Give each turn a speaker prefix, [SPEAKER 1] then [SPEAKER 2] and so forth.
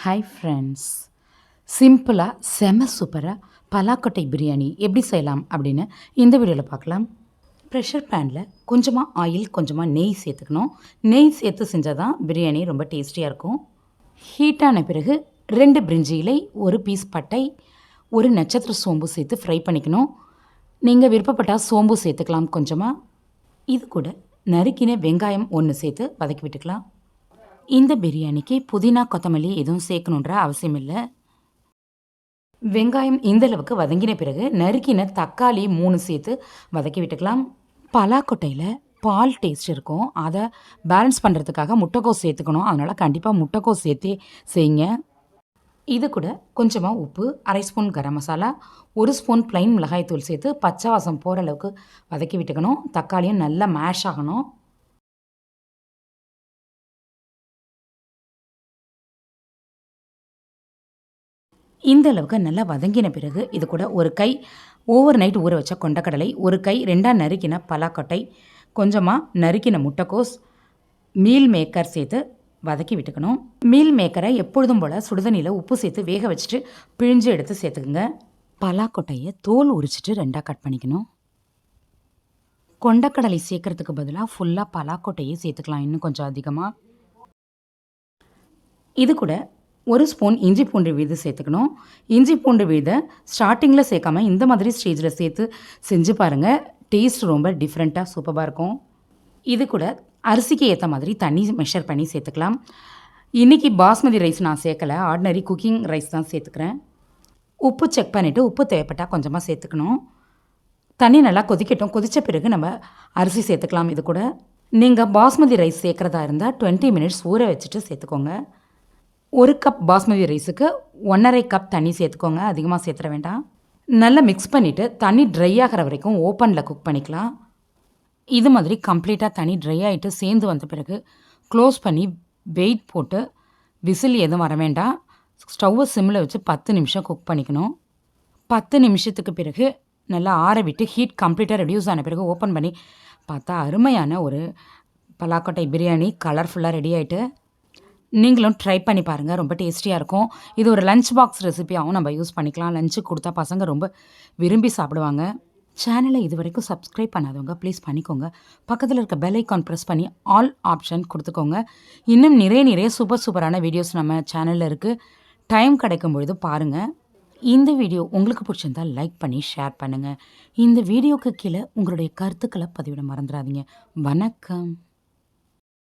[SPEAKER 1] Hi friends, சிம்பிளாக செம சூப்பராக பலாக்கொட்டை பிரியாணி எப்படி செய்யலாம் அப்படின்னு இந்த வீடியோவில் பார்க்கலாம். ப்ரெஷர் பேனில் கொஞ்சமாக ஆயில் கொஞ்சமாக நெய் சேர்த்துக்கணும். நெய் சேர்த்து செஞ்சால் தான் பிரியாணி ரொம்ப டேஸ்டியாக இருக்கும். ஹீட்டான பிறகு 2 பிரிஞ்சி இலை, 1 பீஸ் பட்டை, 1 நட்சத்திர சோம்பு சேர்த்து ஃப்ரை பண்ணிக்கணும். நீங்கள் விருப்பப்பட்டால் சோம்பு சேர்த்துக்கலாம் கொஞ்சமாக. இது கூட நறுக்கின வெங்காயம் 1 சேர்த்து வதக்கி விட்டுக்கலாம். இந்த பிரியாணிக்கு புதினா கொத்தமல்லி எதுவும் சேர்க்கணுன்ற அவசியம் இல்லை. வெங்காயம் இந்தளவுக்கு வதங்கின பிறகு நறுக்கின தக்காளி 3 சேர்த்து வதக்கி விட்டுக்கலாம். பலாக்கொட்டையில் பால் டேஸ்ட் இருக்கும், அதை பேலன்ஸ் பண்ணுறதுக்காக முட்டைக்கோஸ் சேர்த்துக்கணும். அதனால் கண்டிப்பாக முட்டைக்கோஸ் சேர்த்தே செய்யுங்க. இது கூட கொஞ்சமாக உப்பு, 1/2 spoon garam masala, 1 spoon plain மிளகாய்த்தூள் சேர்த்து பச்சை வாசம் போகிற அளவுக்கு வதக்கி விட்டுக்கணும். தக்காளியும் நல்லா மேஷ் ஆகணும். இந்த அளவுக்கு நல்லா வதங்கின பிறகு இது கூட 1 கை ஓவர் நைட் ஊற வச்ச கொண்டக்கடலை, 1 கை 2ஆக நறுக்கின பலாக்கொட்டை, கொஞ்சமாக நறுக்கின முட்டைக்கோஸ், மீல் மேக்கர் சேர்த்து வதக்கி விட்டுக்கணும். மீல் மேக்கரை எப்பொழுதும் போல் சுடுதண்ணியில் உப்பு சேர்த்து வேக வச்சுட்டு பிழிஞ்சு எடுத்து சேர்த்துக்குங்க. பலாக்கொட்டையை தோல் உரிச்சிட்டு 2ஆக கட் பண்ணிக்கணும். கொண்டக்கடலை சேர்க்கறதுக்கு பதிலாக ஃபுல்லாக பலாக்கொட்டையே சேர்த்துக்கலாம், இன்னும் கொஞ்சம் அதிகமாக. இது கூட 1 ஸ்பூன் இஞ்சி பூண்டு விழுது சேர்த்துக்கணும். இஞ்சி பூண்டு விழுதை ஸ்டார்டிங்கில் சேர்க்காம இந்த மாதிரி ஸ்டேஜில் சேர்த்து செஞ்சு பாருங்கள். டேஸ்ட் ரொம்ப டிஃப்ரெண்ட்டாக சூப்பராக இருக்கும். இது கூட அரிசிக்கு ஏற்ற மாதிரி தண்ணி மெஷர் பண்ணி சேர்த்துக்கலாம். இன்றைக்கி பாஸ்மதி ரைஸ் நான் சேர்க்கலை, ஆர்டினரி குக்கிங் ரைஸ் தான் சேர்த்துக்கிறேன். உப்பு செக் பண்ணிவிட்டு உப்பு தேவைப்பட்டால் கொஞ்சமாக சேர்த்துக்கணும். தண்ணி நல்லா கொதிக்கட்டும். கொதித்த பிறகு நம்ம அரிசி சேர்த்துக்கலாம். இது கூட நீங்கள் பாஸ்மதி ரைஸ் சேர்க்குறதா இருந்தால் 20 மினிட்ஸ் ஊற வச்சுட்டு சேர்த்துக்கோங்க. 1 கப் பாஸ்மதி ரைஸுக்கு 1½ கப் தண்ணி சேர்த்துக்கோங்க, அதிகமாக சேர்த்துற வேண்டாம். நல்லா மிக்ஸ் பண்ணிவிட்டு தண்ணி ட்ரை ஆகிற வரைக்கும் ஓப்பனில் குக் பண்ணிக்கலாம். இது மாதிரி கம்ப்ளீட்டாக தண்ணி ட்ரை ஆகிட்டு சேர்ந்து வந்த பிறகு க்ளோஸ் பண்ணி வெயிட் போட்டு விசில் எதுவும் வர வேண்டாம். ஸ்டவ்வை சிம்மில் வச்சு 10 நிமிஷம் குக் பண்ணிக்கணும். 10 நிமிஷத்துக்கு பிறகு நல்லா ஆற விட்டு ஹீட் கம்ப்ளீட்டாக ரெடியூஸ் ஆன பிறகு ஓப்பன் பண்ணி பார்த்தா அருமையான ஒரு பலாக்கொட்டை பிரியாணி கலர்ஃபுல்லாக ரெடி ஆகிட்டு. நீங்களும் ட்ரை பண்ணி பாருங்கள், ரொம்ப டேஸ்டியாக இருக்கும். இது ஒரு லஞ்ச் பாக்ஸ் ரெசிபியாகவும் நம்ம யூஸ் பண்ணிக்கலாம். லஞ்சுக்கு கொடுத்தா பசங்க ரொம்ப விரும்பி சாப்பிடுவாங்க. சேனலை இது வரைக்கும் சப்ஸ்கிரைப் பண்ணாதவங்க ப்ளீஸ் பண்ணிக்கோங்க. பக்கத்தில் இருக்க பெல் ஐக்கான் ப்ரெஸ் பண்ணி ஆல் ஆப்ஷன் கொடுத்துக்கோங்க. இன்னும் நிறைய சூப்பரான வீடியோஸ் நம்ம சேனலில் இருக்குது. டைம் கிடைக்கும் பொழுது பாருங்கள். இந்த வீடியோ உங்களுக்கு பிடிச்சிருந்தால் லைக் பண்ணி ஷேர் பண்ணுங்கள். இந்த வீடியோக்கு கீழே உங்களுடைய கருத்துக்களை பதிவிட மறந்துடாதீங்க. வணக்கம்.